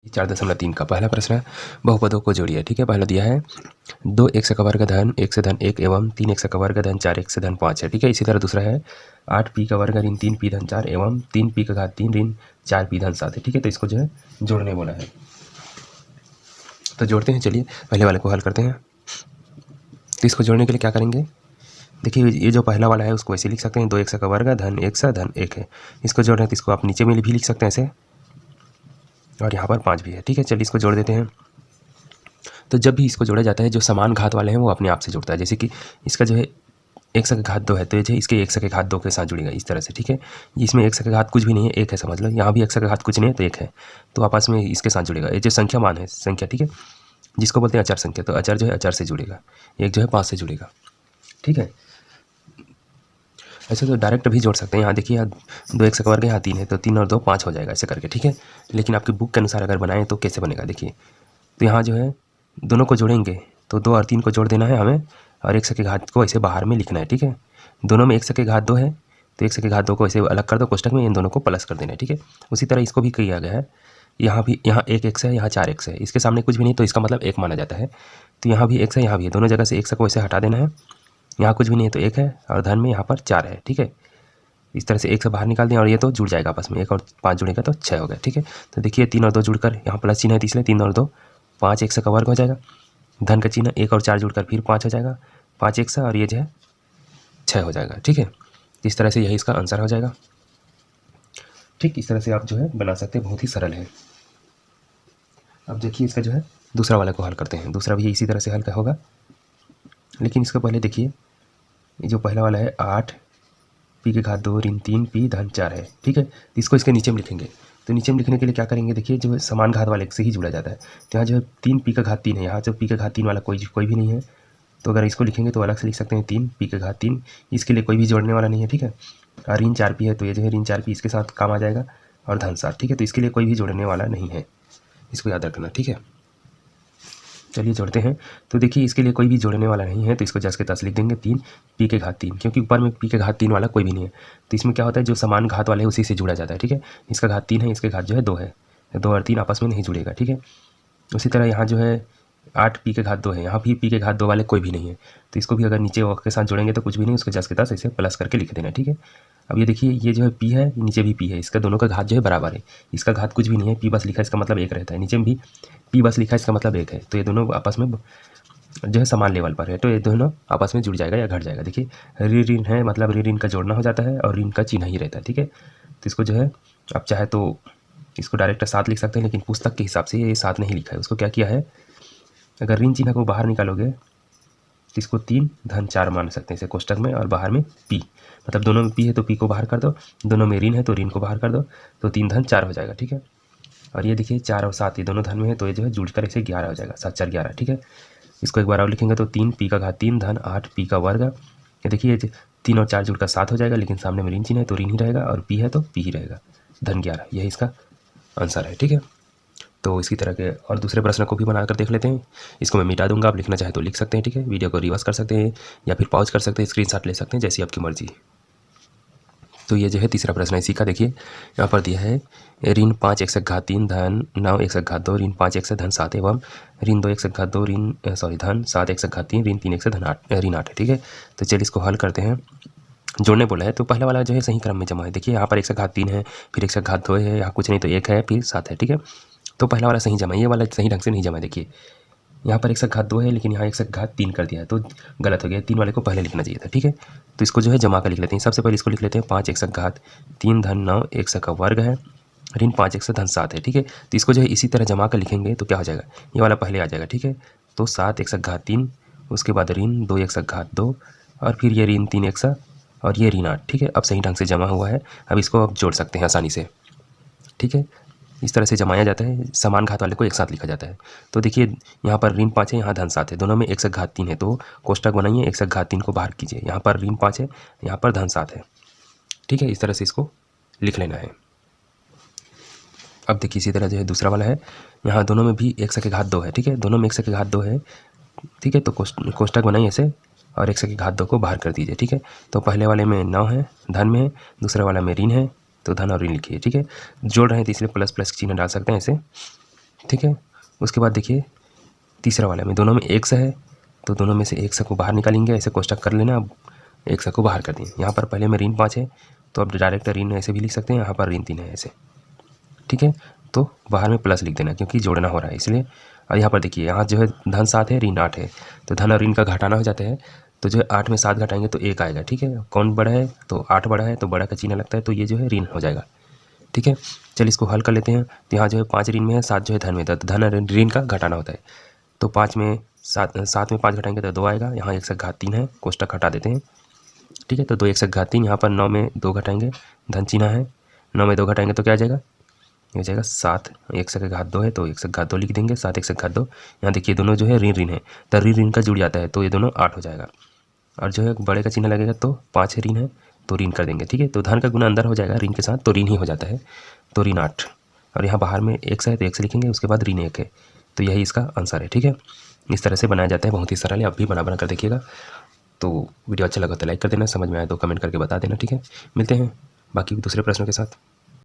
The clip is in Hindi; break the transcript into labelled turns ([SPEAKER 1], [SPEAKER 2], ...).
[SPEAKER 1] 4.3 का पहला प्रश्न है, बहुपदों को जोड़िए। ठीक है, पहला दिया है 2x का वर्ग धन 1 से धन 1 एवं 3x का वर्ग धन 4x से धन 5 है। ठीक है, इसी तरह दूसरा है 8p का वर्ग ऋण 3p धन 4 एवं 3p का घात 3 ऋण 4p धन 7 है। ठीक है, तो इसको जो है जोड़ने बोला है, तो जोड़ते हैं। चलिए पहले वाले को हल करते हैं। तो इसको जोड़ने के लिए क्या करेंगे, देखिए ये जो पहला वाला है उसको ऐसे लिख सकते हैं, 2x का वर्ग धन 1 से धन 1 है। इसको जोड़ रहे हैं तो इसको आप नीचे में भी लिख सकते हैं ऐसे, और यहाँ पर 5 भी है। ठीक है, चलिए इसको जोड़ देते हैं। तो जब भी इसको जोड़ा जाता है, जो समान घात वाले हैं वो अपने आप से जुड़ता है। जैसे कि इसका जो है x का घात 2 है, तो ये इसके x का घात 2 के साथ जुड़ेगा इस तरह से। ठीक है, इसमें x का घात कुछ भी नहीं है, 1 है, समझ लो। यहाँ भी x का घात कुछ नहीं है तो 1 है, तो आपस में इसके साथ जुड़ेगा। ये जो संख्या मान है संख्या, ठीक है, जिसको बोलते हैं अचर संख्या, तो अचर जो है अचर से जुड़ेगा। एक जो है 5 से जुड़ेगा। ठीक है, ऐसे तो डायरेक्ट भी जोड़ सकते हैं। यहाँ देखिए, यहाँ 2x का वर्ग, यहाँ 3 है, तो 3 और 2 5 हो जाएगा ऐसे करके। ठीक है, लेकिन आपकी बुक के अनुसार अगर बनाएं तो कैसे बनेगा, देखिए। तो यहाँ जो है दोनों को जोड़ेंगे तो 2 और 3 को जोड़ देना है हमें, और x के घात को ऐसे बाहर में लिखना है। ठीक है, दोनों में x के घात 2 है, तो x के घात 2 को ऐसे अलग कर दो कोष्टक में, इन दोनों को प्लस कर देना है। ठीक है, उसी तरह इसको भी किया गया है। यहाँ भी, यहाँ 1x है, यहाँ 4x है, इसके सामने कुछ भी नहीं तो इसका मतलब 1 माना जाता है। तो यहाँ भी x है, यहाँ भी है, दोनों जगह से x को ऐसे हटा देना है। यहाँ कुछ भी नहीं है तो 1 है, और धन में यहाँ पर 4 है। ठीक है, इस तरह से 1 से बाहर निकाल दें और ये तो जुड़ जाएगा आपस में, 1 और 5 जुड़ेगा तो 6 हो गया। ठीक है, तो देखिए 3 और 2 जुड़कर यहाँ प्लस चिन्ह है, तो इसलिए 3 और 2 5 x का वर्ग हो जाएगा। धन का चिन्ह 1 और 4 जुड़कर फिर 5 हो जाएगा, 5 x और ये जो है 6 हो जाएगा। ठीक है, इस तरह से यही इसका आंसर हो जाएगा। ठीक, इस तरह से आप जो है बना सकते हैं, बहुत ही सरल है। अब देखिए इसका जो है दूसरा वाला को हल करते हैं। दूसरा भी इसी तरह से हल होगा, लेकिन इसका पहले देखिए, ये जो पहला वाला है 8 p के घात 2 ऋण 3 p धन 4 है। ठीक है, तो इसको इसके नीचे में लिखेंगे। तो नीचे में लिखने के लिए क्या करेंगे, देखिए जो समान घात वाले से ही जुड़ा जाता है। तो यहाँ जो है 3 p का घात 3 है, यहाँ जो p का घात 3 वाला कोई भी नहीं है, तो अगर इसको लिखेंगे तो अलग से लिख सकते हैं 3 p का घात 3, इसके लिए कोई भी जोड़ने वाला नहीं है। ठीक है, और ऋण 4p है, तो ये जो है ऋण 4p इसके साथ काम आ जाएगा, और धन 7। ठीक है, तो इसके लिए कोई भी जोड़ने वाला नहीं है, इसको याद रखना। ठीक है, चलिए जोड़ते हैं। तो देखिए इसके लिए कोई भी जोड़ने वाला नहीं है, तो इसको जस के तस लिख देंगे 3 p के घात 3, क्योंकि ऊपर में p के घात 3 वाला कोई भी नहीं है। तो इसमें क्या होता है, जो समान घात वाले हैं उसी से जुड़ा जाता है। ठीक है, इसका घात 3 है, इसके घात जो है 2 है, 2 और 3 आपस में नहीं जुड़ेगा। ठीक है, उसी तरह यहाँ जो है 8 p के घात 2 है, यहाँ भी p के घात 2 वाले कोई भी नहीं है, तो इसको भी अगर नीचे के साथ जोड़ेंगे तो कुछ भी नहीं, उसको जस के तस ऐसे प्लस करके लिख देना। ठीक है, अब ये देखिए, ये जो है p है, नीचे भी p है, इसका दोनों का घात जो है बराबर है। इसका घात कुछ भी नहीं है, p बस लिखा है, इसका मतलब 1 रहता है। नीचे में भी p बस लिखा है, इसका मतलब 1 है, तो ये दोनों आपस में जो है समान लेवल पर है, तो ये दोनों आपस में जुड़ जाएगा या घट जाएगा। देखिए ऋण है, मतलब ऋण का जोड़ना हो जाता है और ऋण का चिन्ह ही रहता है। ठीक है, तो इसको जो है आप चाहे तो इसको डायरेक्ट 7 लिख सकते हैं, लेकिन पुस्तक के हिसाब से ये 7 नहीं लिखा है। उसको क्या किया है, अगर ऋण चिन्ह को बाहर निकालोगे तो इसको 3 धन 4 मान सकते हैं इसे कोष्टक में, और बाहर में p, मतलब दोनों में p है तो p को बाहर कर दो, दोनों में ऋण है तो ऋण को बाहर कर दो, तो 3 धन 4 हो जाएगा। ठीक है, और ये देखिए 4 और 7 ये दोनों धन में है, तो ये जो है जुड़कर इसे 11 हो जाएगा, 7 4 11। ठीक है, इसको एक बार और लिखेंगे तो 3 p का घात 3 धन 8 p का वर्ग। ये देखिए 3 और 4 जुड़कर 7 हो जाएगा, लेकिन सामने में ऋण चिन्ह है तो ऋण ही रहेगा, और p है तो p ही रहेगा, धन 11। यही इसका आंसर है। ठीक है, तो इसी तरह के और दूसरे प्रश्न को भी बनाकर देख लेते हैं। इसको मैं मिटा दूंगा, आप लिखना चाहे तो लिख सकते हैं। ठीक है, वीडियो को रिवर्स कर सकते हैं या फिर पॉज कर सकते हैं, स्क्रीनशॉट ले सकते हैं, जैसी आपकी मर्जी। तो ये जो है तीसरा प्रश्न है इसी का। देखिए यहाँ पर दिया है ऋण 5 x घात 3 धन 9 x घात 2 ऋण 5 x धन 7 एवं ऋण 2 x घात 2 धन 7 x घात 3 ऋण 3 x धन 8 ऋण 8 है। ठीक है, तो चलिए इसको हल करते हैं। जोड़ने बोला है तो पहला वाला जो है सही क्रम में जमा है। देखिए यहाँ पर x घात 3 है, फिर x घात 2 है, यहाँ कुछ नहीं तो 1 है, फिर 7 है। ठीक है, तो पहला वाला सही जमा है, ये वाला सही ढंग से नहीं जमा है। देखिए यहाँ पर x घात 2 है, लेकिन यहाँ x घात 3 कर दिया है, तो गलत हो गया। 3 वाले को पहले लिखना चाहिए था। ठीक है, तो इसको जो है जमा कर लिख लेते हैं। सबसे पहले इसको लिख लेते हैं 5 x घात 3 धन 9 x का वर्ग है ऋण 5 x धन 7 है। ठीक है, तो इसको जो है इसी तरह जमा कर लिखेंगे तो क्या हो जाएगा, ये वाला पहले आ जाएगा। ठीक है, तो 7 x घात 3, उसके बाद ऋण 2 x घात 2, और फिर ये ऋण 3 x और ये ऋण 8। ठीक है, अब सही ढंग से जमा हुआ है। अब इसको आप जोड़ सकते हैं आसानी से। ठीक है, इस तरह से जमाया जाता है, समान घात वाले को एक साथ लिखा जाता है। तो देखिए यहाँ पर ऋण 5 है, यहाँ धन 7 है, दोनों में x घात 3 है, तो कोष्टक बनाइए, x घात 3 को बाहर कीजिए। यहाँ पर ऋण 5 है, यहाँ पर धन 7 है। ठीक है, इस तरह से इसको लिख लेना है। अब देखिए इसी तरह जो है दूसरा वाला है, यहाँ दोनों में भी x के घात 2 है। ठीक है, दोनों में x के घात 2 है। ठीक है, तो कोष्टक बनाइए ऐसे, और x के घात 2 को बाहर कर दीजिए। ठीक है, तो पहले वाले में 9 है, धन में है, दूसरे वाला में ऋण है, तो धन और ऋण लिखिए। ठीक है, जोड़ रहे हैं तो इसलिए प्लस प्लस चिन्ह डाल सकते हैं ऐसे। ठीक है। उसके बाद देखिए तीसरा वाला में दोनों में एक से है, तो दोनों में से एक से को बाहर निकालेंगे, ऐसे कोष्टक कर लेना। अब एक से को बाहर कर दिए। यहाँ पर पहले में ऋण 5 है, तो अब डायरेक्ट ऋण ऐसे भी लिख सकते हैं, यहाँ पर ऋण 3 है ऐसे, ठीक है। तो बाहर में प्लस लिख देना क्योंकि जोड़ना हो रहा है इसलिए। और यहाँ पर देखिए यहाँ जो है धन 7 है, ऋण 8 है, तो धन और ऋण का घटाना हो जाता है, तो जो है 8 में 7 घटाएंगे तो 1 आएगा, ठीक है। कौन बड़ा है, तो 8 बड़ा है, तो बड़ा का चिन्ह लगता है, तो ये जो है ऋण हो जाएगा, ठीक है। चलिए इसको हल कर लेते हैं। तो यहाँ जो है 5 ऋण में है, 7 जो है धन में था, तो धन और ऋण का घटाना होता है। तो 5 में 7 में 5 घटाएंगे तो 2 आएगा। यहाँ 1 से घात 3 है, कोष्टक हटा देते हैं, ठीक है। तो 2 1 से घात 3, यहाँ पर 9 में 2 घटाएंगे, धन चिन्ह है, 9 में 2 घटाएंगे तो क्या आ जाएगा, ये हो जाएगा 7। 1 से घात 2 है तो 1 से घात 2 लिख देंगे, 7 1 से घात 2। यहाँ देखिए दोनों जो है ऋण ऋण है, तो ऋण ऋण का जुड़ जाता है, तो ये दोनों 8 हो जाएगा। और जो है बड़े का चिन्ह लगेगा, तो 5 ऋण है तो ऋण कर देंगे, ठीक है। तो धन का गुना अंदर हो जाएगा ऋण के साथ, तो ऋण ही हो जाता है, तो ऋण 8। और यहाँ बाहर में 1 से है तो 1 से लिखेंगे, उसके बाद ऋण 1 है, तो यही इसका आंसर है, ठीक है। इस तरह से बनाया जाता है, बहुत ही सरल है, आप भी बना कर देखिएगा। तो वीडियो अच्छा लगा तो लाइक कर देना, समझ में आया तो कमेंट करके बता देना, ठीक है। मिलते हैं बाकी दूसरे प्रश्नों के साथ।